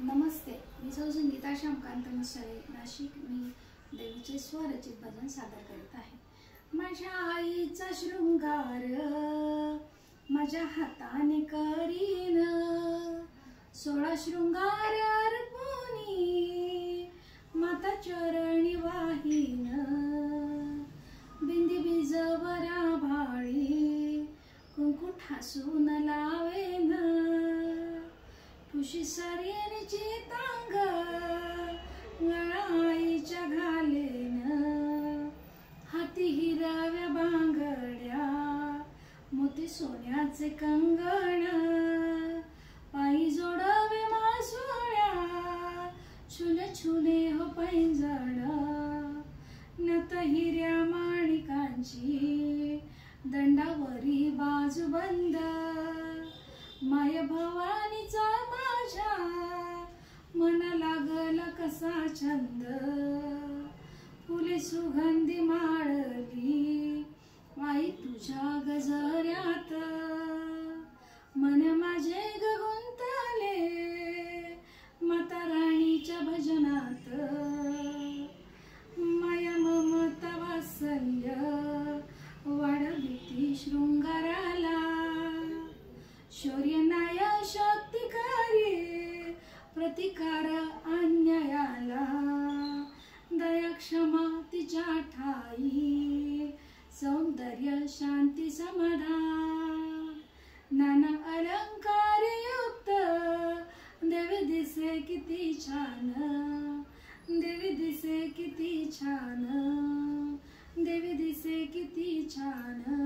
नमस्ते, मी सौ संगीता श्यामकांत मसाळे, नाशिक. मी देवीचे स्वरचित भजन सादर करीत आहे. माझ्या आईचा शृंगार माझ्या हाताने करीन, 16 शृंगार अर्पुनी माता चरणी वाहीन. बिंदी बीजवरा भाळी कुंकू ठासून लावेन, ठुशी सरीन चितांग आईच्या घालेन. हाती हिरव्या बांगड्या मोती सोन्याचे कंगण, पायी जोडवे मासोळ्या छुने छुने हो पैंजण. नत हिऱ्या माणिकांची दंडावरी बाजूबंद, माय भवानीचा माझ्या मन लागला कसा छंद. फुले सुगंधी माळली आई तुझ्या गजऱ्यात, मन माझे गुंतले माता राणीच्या भजनात. माया ममता वात्सल्य वाढली ती शृंगाराला, शौर्य न्याय शक्तिकारी प्रतिकार अन्यायाला. दया क्षमा तिच्या ठाई सौंदर्य शांती समाधान. नाना अलंकार युक्त देवी दिसे किती छान, देवी दिसे किती छान, देवी दिसे किती छान.